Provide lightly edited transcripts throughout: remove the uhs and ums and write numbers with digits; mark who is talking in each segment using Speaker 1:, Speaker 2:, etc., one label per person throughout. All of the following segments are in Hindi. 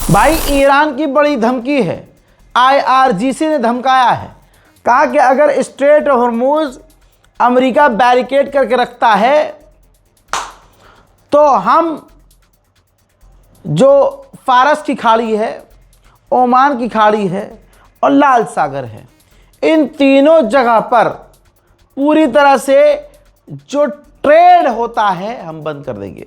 Speaker 1: भाई ईरान की बड़ी धमकी है, IRGC ने धमकाया है, कहा कि अगर स्ट्रेट हॉर्मूज अमेरिका बैरिकेड करके रखता है तो हम जो फारस की खाड़ी है, ओमान की खाड़ी है और लाल सागर है, इन तीनों जगह पर पूरी तरह से जो ट्रेड होता है हम बंद कर देंगे।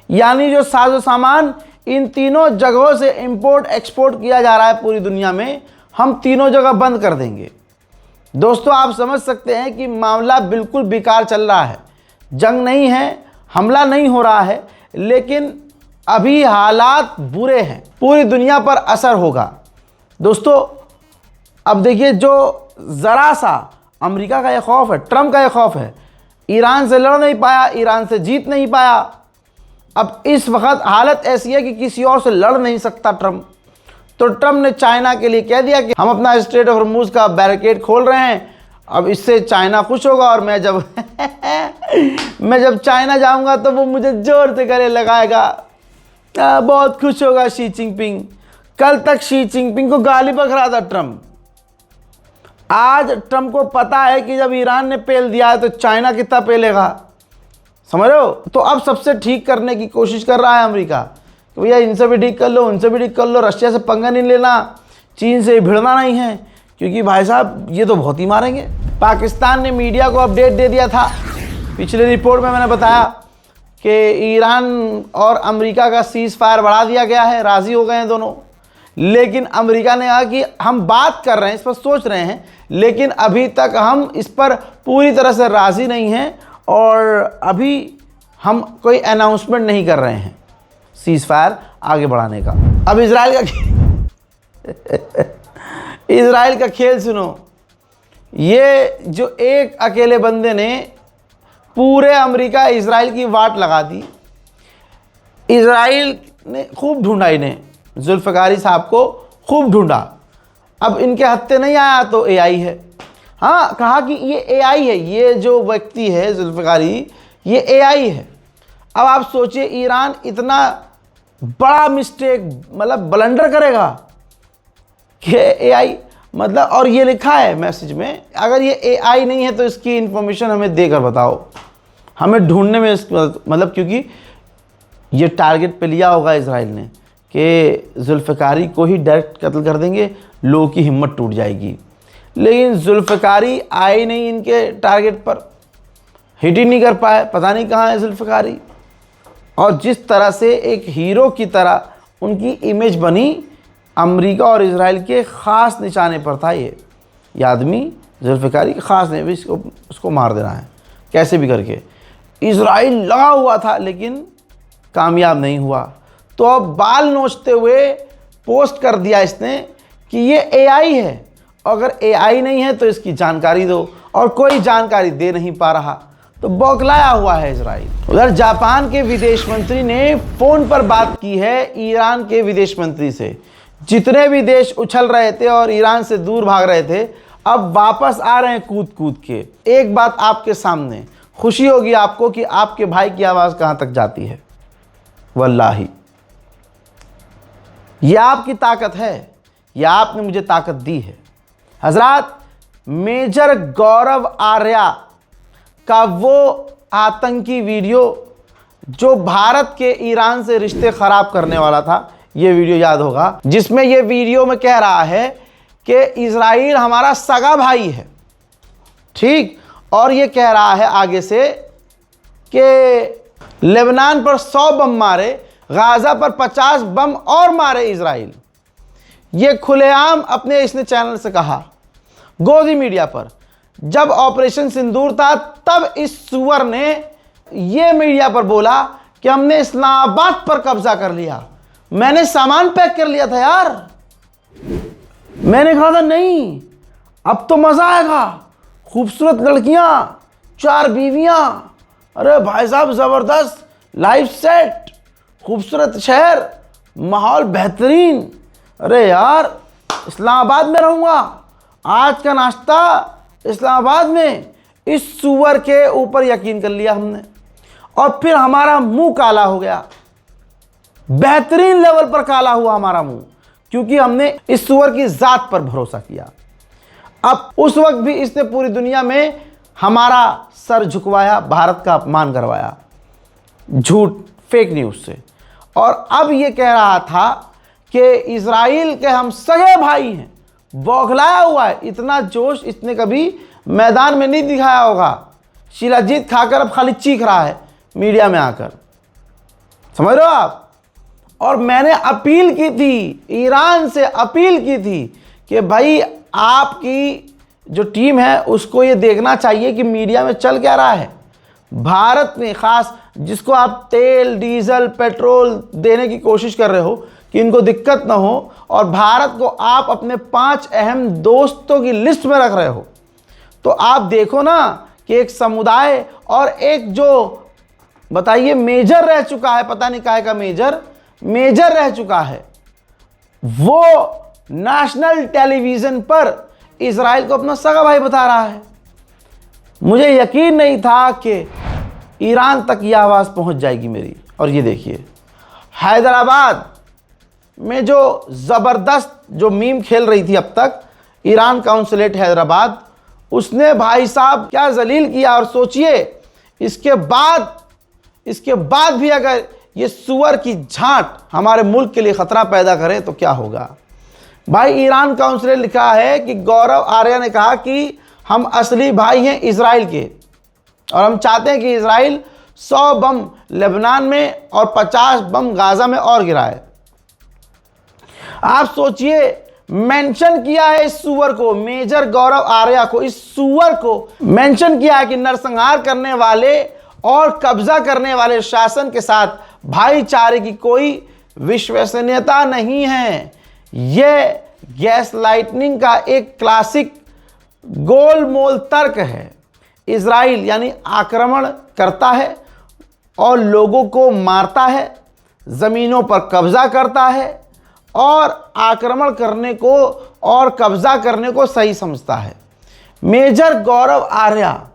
Speaker 1: यानी जो साजो सामान इन तीनों जगहों से इंपोर्ट एक्सपोर्ट किया जा रहा है पूरी दुनिया में, हम तीनों जगह बंद कर देंगे। दोस्तों आप समझ सकते हैं कि मामला बिल्कुल बेकार चल रहा है। जंग नहीं है, हमला नहीं हो रहा है, लेकिन अभी हालात बुरे हैं, पूरी दुनिया पर असर होगा। दोस्तों अब देखिए, जो ज़रा सा अमेरिका का ये खौफ है, ट्रंप का ये खौफ है, ईरान से लड़ नहीं पाया, ईरान से जीत नहीं पाया। अब इस वक्त हालत ऐसी है कि किसी और से लड़ नहीं सकता ट्रंप। तो ट्रंप ने चाइना के लिए कह दिया कि हम अपना स्ट्रेट ऑफ हॉर्मूज का बैरिकेड खोल रहे हैं। अब इससे चाइना खुश होगा और मैं जब मैं जब चाइना जाऊंगा तो वो मुझे जोर से गले लगाएगा, बहुत खुश होगा शी जिनपिंग। कल तक शी जिनपिंग को गाली बक रहा था ट्रंप। आज ट्रंप को पता है कि जब ईरान ने पेल दिया है तो चाइना कितना पेलेगा, समझ रहे हो। तो अब सबसे ठीक करने की कोशिश कर रहा है अमेरिका कि भैया इनसे भी ठीक कर लो, उनसे भी ठीक कर लो, रशिया से पंगा नहीं लेना, चीन से भिड़ना नहीं है, क्योंकि भाई साहब ये तो बहुत ही मारेंगे। पाकिस्तान ने मीडिया को अपडेट दे दिया था, पिछले रिपोर्ट में मैंने बताया कि ईरान और अमेरिका का सीज़ फायर बढ़ा दिया गया है, राज़ी हो गए हैं दोनों। लेकिन अमेरिका ने कहा कि हम बात कर रहे हैं, इस पर सोच रहे हैं, लेकिन अभी तक हम इस पर पूरी तरह से राज़ी नहीं हैं और अभी हम कोई अनाउंसमेंट नहीं कर रहे हैं सीज़ फायर आगे बढ़ाने का। अब इजराइल का खेल सुनो। ये जो एक अकेले बंदे ने पूरे अमेरिका इजराइल की वाट लगा दी। इजराइल ने खूब ढूंढा, इन्हें जुल्फ़िकारी साहब को खूब ढूंढा। अब इनके हत्थे नहीं आया तो AI है। हाँ, कहा कि ये AI है, ये जो व्यक्ति है जुल्फ़िकारी, ये AI है। अब आप सोचिए ईरान इतना बड़ा मिस्टेक, मतलब ब्लंडर करेगा कि AI, मतलब, और ये लिखा है मैसेज में, अगर ये AI नहीं है तो इसकी इन्फॉर्मेशन हमें देकर बताओ, हमें ढूंढने में मतलब, क्योंकि ये टारगेट पे लिया होगा इजराइल ने कि जुल्फ़िकारी को ही डायरेक्ट कत्ल कर देंगे, लोगों की हिम्मत टूट जाएगी। लेकिन जुल्फ़िकारी आए नहीं इनके टारगेट पर, हिट ही नहीं कर पाए, पता नहीं कहाँ है जुल्फ़िकारी। और जिस तरह से एक हीरो की तरह उनकी इमेज बनी, अमेरिका और इजराइल के ख़ास निशाने पर था ये आदमी जुल्फ़िकारी, ख़ास नहीं, उसको मार देना है कैसे भी करके। इजराइल लगा हुआ था लेकिन कामयाब नहीं हुआ। तो अब बाल नोचते हुए पोस्ट कर दिया इसने कि ये AI है, अगर AI नहीं है तो इसकी जानकारी दो, और कोई जानकारी दे नहीं पा रहा, तो बौखलाया हुआ है इजराइल। उधर जापान के विदेश मंत्री ने फ़ोन पर बात की है ईरान के विदेश मंत्री से। जितने भी देश उछल रहे थे और ईरान से दूर भाग रहे थे, अब वापस आ रहे हैं कूद कूद के। एक बात आपके सामने, खुशी होगी आपको कि आपके भाई की आवाज़ कहाँ तक जाती है। वल्लाही यह आपकी ताकत है, यह आपने मुझे ताकत दी है। हजरात, मेजर गौरव आर्या का वो आतंकी वीडियो जो भारत के ईरान से रिश्ते ख़राब करने वाला था, ये वीडियो याद होगा, जिसमें ये वीडियो में कह रहा है कि इजराइल हमारा सगा भाई है, ठीक, और ये कह रहा है आगे से कि लेबनान पर 100 बम मारे, गाज़ा पर 50 बम और मारे इजराइल। ये खुलेआम अपने इसने चैनल से कहा, गोदी मीडिया पर। जब ऑपरेशन सिंदूर था तब इस सुअर ने ये मीडिया पर बोला कि हमने इस्लामाबाद पर कब्जा कर लिया, मैंने सामान पैक कर लिया था यार। मैंने कहा था नहीं, अब तो मज़ा आएगा, खूबसूरत लड़कियां, 4 बीवियां, अरे भाई साहब ज़बरदस्त लाइफ सेट, खूबसूरत शहर, माहौल बेहतरीन, अरे यार इस्लामाबाद में रहूँगा, आज का नाश्ता इस्लामाबाद में। इस सुअर के ऊपर यकीन कर लिया हमने, और फिर हमारा मुंह काला हो गया। बेहतरीन लेवल पर काला हुआ हमारा मुंह, क्योंकि हमने इस सूअर की जात पर भरोसा किया। अब उस वक्त भी इसने पूरी दुनिया में हमारा सर झुकवाया, भारत का अपमान करवाया झूठ फेक न्यूज़ से। और अब ये कह रहा था कि इजराइल के हम सगे भाई हैं, बौखलाया हुआ है। इतना जोश इसने कभी मैदान में नहीं दिखाया होगा। शिलाजीत खाकर अब खाली चीख रहा है मीडिया में आकर, समझ रहे हो आप। और मैंने अपील की थी, ईरान से अपील की थी कि भाई आपकी जो टीम है उसको ये देखना चाहिए कि मीडिया में चल क्या रहा है। भारत में ख़ास जिसको आप तेल डीजल पेट्रोल देने की कोशिश कर रहे हो कि इनको दिक्कत ना हो, और भारत को आप अपने 5 अहम दोस्तों की लिस्ट में रख रहे हो, तो आप देखो ना कि एक समुदाय और एक जो बताइए मेजर रह चुका है, पता नहीं काहे का मेजर रह चुका है, वो नेशनल टेलीविज़न पर इजराइल को अपना सगा भाई बता रहा है। मुझे यकीन नहीं था कि ईरान तक यह आवाज़ पहुंच जाएगी मेरी। और ये देखिए हैदराबाद में जो ज़बरदस्त जो मीम खेल रही थी अब तक ईरान काउंसलेट हैदराबाद, उसने भाई साहब क्या जलील किया। और सोचिए इसके बाद भी अगर ये सुअर की झांट हमारे मुल्क के लिए ख़तरा पैदा करे तो क्या होगा। भाई ईरान काउंसलेट लिखा है कि गौरव आर्या ने कहा कि हम असली भाई हैं इजराइल के, और हम चाहते हैं कि इजराइल 100 बम लेबनान में और 50 बम गाजा में और गिराए। आप सोचिए, मेंशन किया है इस सुअर को, मेजर गौरव आर्या को, इस सुअर को मेंशन किया है कि नरसंहार करने वाले और कब्जा करने वाले शासन के साथ भाईचारे की कोई विश्वसनीयता नहीं है। यह गैस लाइटनिंग का एक क्लासिक गोलमोल तर्क है। इजराइल यानी आक्रमण करता है और लोगों को मारता है, ज़मीनों पर कब्जा करता है और आक्रमण करने को और कब्जा करने को सही समझता है। मेजर गौरव आर्या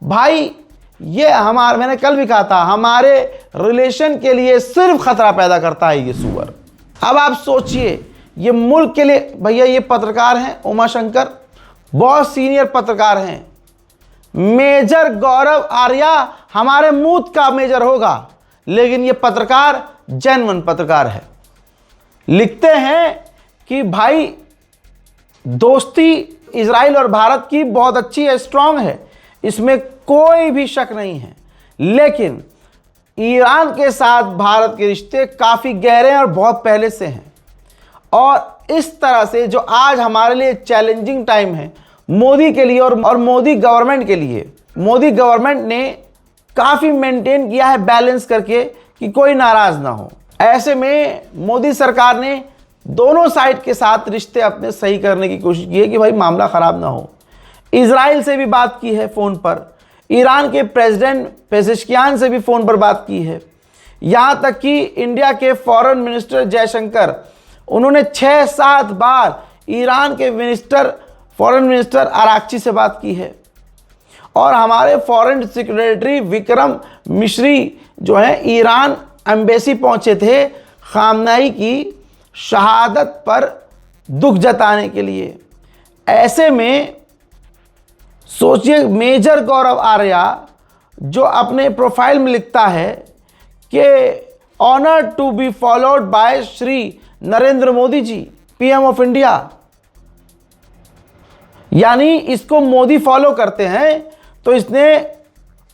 Speaker 1: भाई, ये मैंने कल भी कहा था, हमारे रिलेशन के लिए सिर्फ खतरा पैदा करता है ये सुअर। अब आप सोचिए, ये मुल्क के लिए, भैया ये पत्रकार हैं उमाशंकर, बहुत सीनियर पत्रकार हैं। मेजर गौरव आर्या हमारे मूत का मेजर होगा, लेकिन ये पत्रकार जेन्युइन पत्रकार है। लिखते हैं कि भाई दोस्ती इजराइल और भारत की बहुत अच्छी है, स्ट्रांग है, इसमें कोई भी शक नहीं है। लेकिन ईरान के साथ भारत के रिश्ते काफ़ी गहरे हैं और बहुत पहले से हैं। और इस तरह से जो आज हमारे लिए चैलेंजिंग टाइम है मोदी के लिए और मोदी गवर्नमेंट के लिए, मोदी गवर्नमेंट ने काफ़ी मेंटेन किया है बैलेंस करके कि कोई नाराज़ ना हो। ऐसे में मोदी सरकार ने दोनों साइड के साथ रिश्ते अपने सही करने की कोशिश की है कि भाई मामला ख़राब ना हो। इजराइल से भी बात की है फ़ोन पर, ईरान के प्रेसिडेंट पेजेश्कियान से भी फ़ोन पर बात की है, यहाँ तक कि इंडिया के फॉरेन मिनिस्टर जयशंकर, उन्होंने 6-7 बार ईरान के फॉरेन मिनिस्टर अराक्ची से बात की है। और हमारे फॉरेन सेक्रेटरी विक्रम मिश्री जो हैं ईरान एम्बेसी पहुँचे थे खामनेई की शहादत पर दुख जताने के लिए। ऐसे में सोचिए, मेजर गौरव आर्या जो अपने प्रोफाइल में लिखता है कि honour to be followed by Shri Narendra Modi ji, PM of India, यानी इसको मोदी फॉलो करते हैं, तो इसने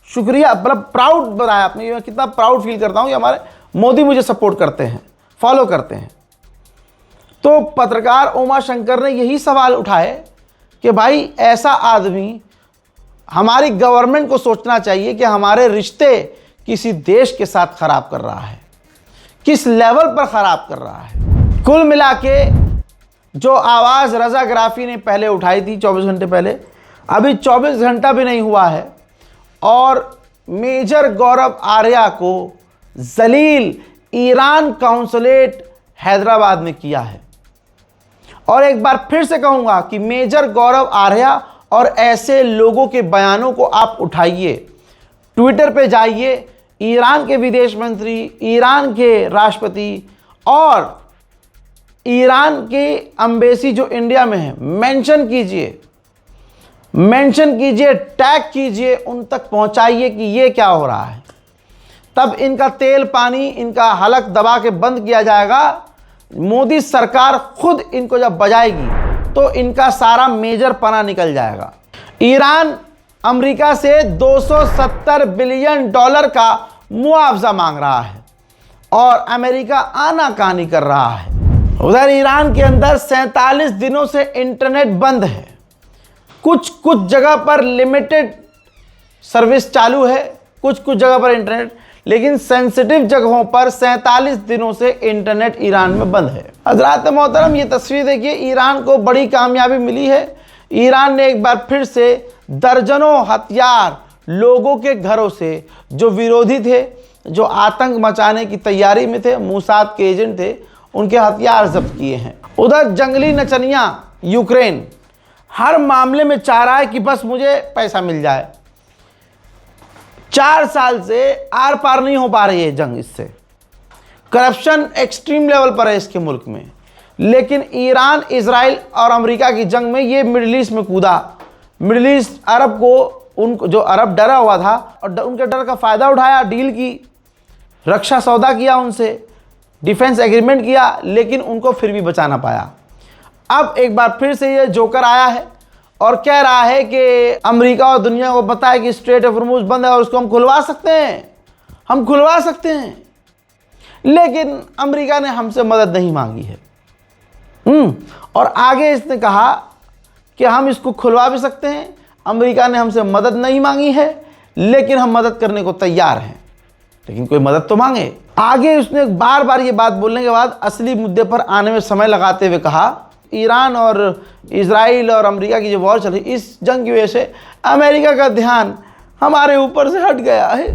Speaker 1: शुक्रिया मतलब प्राउड बताया आपने। मैं कितना प्राउड फील करता हूं कि हमारे मोदी मुझे सपोर्ट करते हैं, फॉलो करते हैं। तो पत्रकार उमाशंकर ने यही सवाल उठाए कि भाई ऐसा आदमी, हमारी गवर्नमेंट को सोचना चाहिए कि हमारे रिश्ते किसी देश के साथ ख़राब कर रहा है, किस लेवल पर ख़राब कर रहा है। कुल मिला के जो आवाज़ रज़ा ग्राफी ने पहले उठाई थी 24 घंटे पहले, अभी 24 घंटा भी नहीं हुआ है और मेजर गौरव आर्या को जलील ईरान काउंसलेट हैदराबाद में किया है। और एक बार फिर से कहूँगा कि मेजर गौरव आर्या और ऐसे लोगों के बयानों को आप उठाइए, ट्विटर पे जाइए, ईरान के विदेश मंत्री, ईरान के राष्ट्रपति और ईरान की एम्बेसी जो इंडिया में है, मेंशन कीजिए, टैग कीजिए, उन तक पहुंचाइए कि ये क्या हो रहा है। तब इनका तेल पानी, इनका हलक दबा के बंद किया जाएगा। मोदी सरकार खुद इनको जब बजाएगी तो इनका सारा मेजर पना निकल जाएगा। ईरान अमेरिका से $270 बिलियन का मुआवजा मांग रहा है और अमेरिका आनाकानी कर रहा है। उधर ईरान के अंदर 47 दिनों से इंटरनेट बंद है। कुछ जगह पर लिमिटेड सर्विस चालू है, कुछ जगह पर इंटरनेट, लेकिन सेंसिटिव जगहों पर 47 दिनों से इंटरनेट ईरान में बंद है। हज़रात मोहतरम, ये तस्वीर देखिए, ईरान को बड़ी कामयाबी मिली है। ईरान ने एक बार फिर से दर्जनों हथियार लोगों के घरों से, जो विरोधी थे, जो आतंक मचाने की तैयारी में थे, मोसाद के एजेंट थे, उनके हथियार जब्त किए हैं। उधर जंगली नचनिया यूक्रेन हर मामले में चाह रहा है कि बस मुझे पैसा मिल जाए। 4 साल से आर पार नहीं हो पा रही है जंग, इससे करप्शन एक्सट्रीम लेवल पर है इसके मुल्क में। लेकिन ईरान, इजराइल और अमेरिका की जंग में ये मिडिल ईस्ट में कूदा। मिडिल ईस्ट अरब को, उनको जो अरब डरा हुआ था और उनके डर का फ़ायदा उठाया, डील की, रक्षा सौदा किया उनसे, डिफेंस एग्रीमेंट किया, लेकिन उनको फिर भी बचा ना पाया। अब एक बार फिर से ये जोकर आया है और कह रहा है कि अमेरिका और दुनिया को पता है कि स्ट्रेट ऑफ हॉर्मुज़ बंद है और उसको हम खुलवा सकते हैं, लेकिन अमेरिका ने हमसे मदद नहीं मांगी है। और आगे इसने कहा कि हम इसको खुलवा भी सकते हैं, अमेरिका ने हमसे मदद नहीं मांगी है, लेकिन हम मदद करने को तैयार हैं, लेकिन कोई मदद तो मांगे। आगे उसने बार बार ये बात बोलने के बाद असली मुद्दे पर आने में समय लगाते हुए कहा, ईरान और इजराइल और अमेरिका की जो वॉर चल रही, इस जंग की वजह से अमेरिका का ध्यान हमारे ऊपर से हट गया है।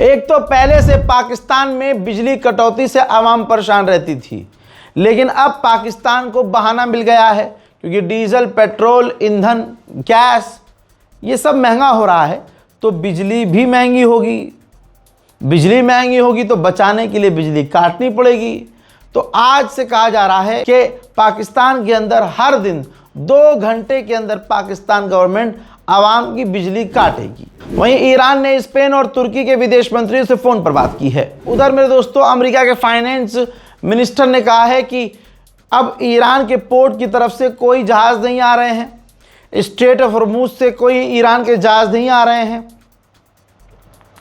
Speaker 1: एक तो पहले से पाकिस्तान में बिजली कटौती से आवाम परेशान रहती थी, लेकिन अब पाकिस्तान को बहाना मिल गया है, क्योंकि डीजल, पेट्रोल, ईंधन, गैस ये सब महंगा हो रहा है, तो बिजली भी महंगी होगी। बिजली महंगी होगी तो बचाने के लिए बिजली काटनी पड़ेगी। तो आज से कहा जा रहा है कि पाकिस्तान के अंदर हर दिन 2 घंटे के अंदर पाकिस्तान गवर्नमेंट आवाम की बिजली काटेगी। वहीं ईरान ने स्पेन और तुर्की के विदेश मंत्रियों से फ़ोन पर बात की है। उधर मेरे दोस्तों, अमेरिका के फाइनेंस मिनिस्टर ने कहा है कि अब ईरान के पोर्ट की तरफ से कोई जहाज़ नहीं आ रहे हैं, स्ट्रेट ऑफ हॉर्मुज़ से कोई ईरान के जहाज़ नहीं आ रहे हैं,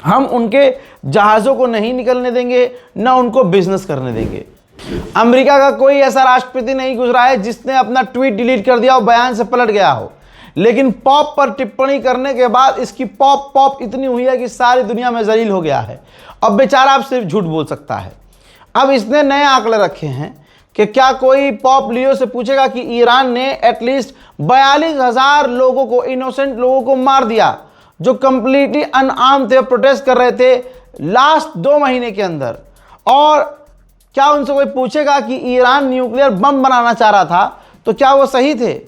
Speaker 1: हम उनके जहाज़ों को नहीं निकलने देंगे, न उनको बिजनेस करने देंगे। अमेरिका का कोई ऐसा राष्ट्रपति नहीं गुजरा है जिसने अपना ट्वीट डिलीट कर दिया हो, बयान से पलट गया हो, लेकिन पॉप पर टिप्पणी करने के बाद इसकी पॉप इतनी हुई है कि सारी दुनिया में जलील हो गया है। अब बेचारा अब सिर्फ झूठ बोल सकता है। अब इसने नए आंकड़े रखे हैं कि क्या कोई पॉप लियो से पूछेगा कि ईरान ने एटलीस्ट 42,000 लोगों को, इनोसेंट लोगों को मार दिया, जो कंप्लीटली अनआर्म्ड थे, प्रोटेस्ट कर रहे थे लास्ट 2 महीने के अंदर। और क्या उनसे कोई पूछेगा कि ईरान न्यूक्लियर बम बनाना चाह रहा था तो क्या वो सही थे?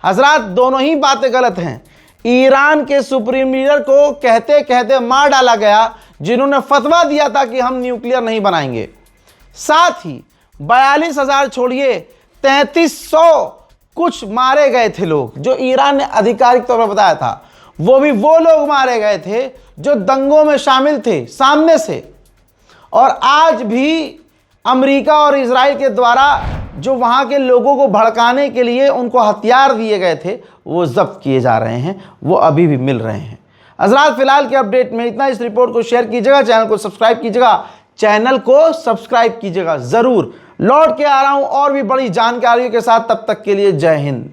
Speaker 1: हजरात, दोनों ही बातें गलत हैं। ईरान के सुप्रीम लीडर को कहते कहते मार डाला गया, जिन्होंने फतवा दिया था कि हम न्यूक्लियर नहीं बनाएंगे। साथ ही 42,000 छोड़िए, 3300 कुछ मारे गए थे लोग, जो ईरान ने आधिकारिक तौर पर बताया था। वो भी वो लोग मारे गए थे जो दंगों में शामिल थे सामने से। और आज भी अमेरिका और इजराइल के द्वारा जो वहाँ के लोगों को भड़काने के लिए उनको हथियार दिए गए थे, वो जब्त किए जा रहे हैं, वो अभी भी मिल रहे हैं। हज़रात, फिलहाल के अपडेट में इतना। इस रिपोर्ट को शेयर कीजिएगा, चैनल को सब्सक्राइब कीजिएगा ज़रूर। लौट के आ रहा हूँ और भी बड़ी जानकारियों के साथ, तब तक के लिए जय हिंद।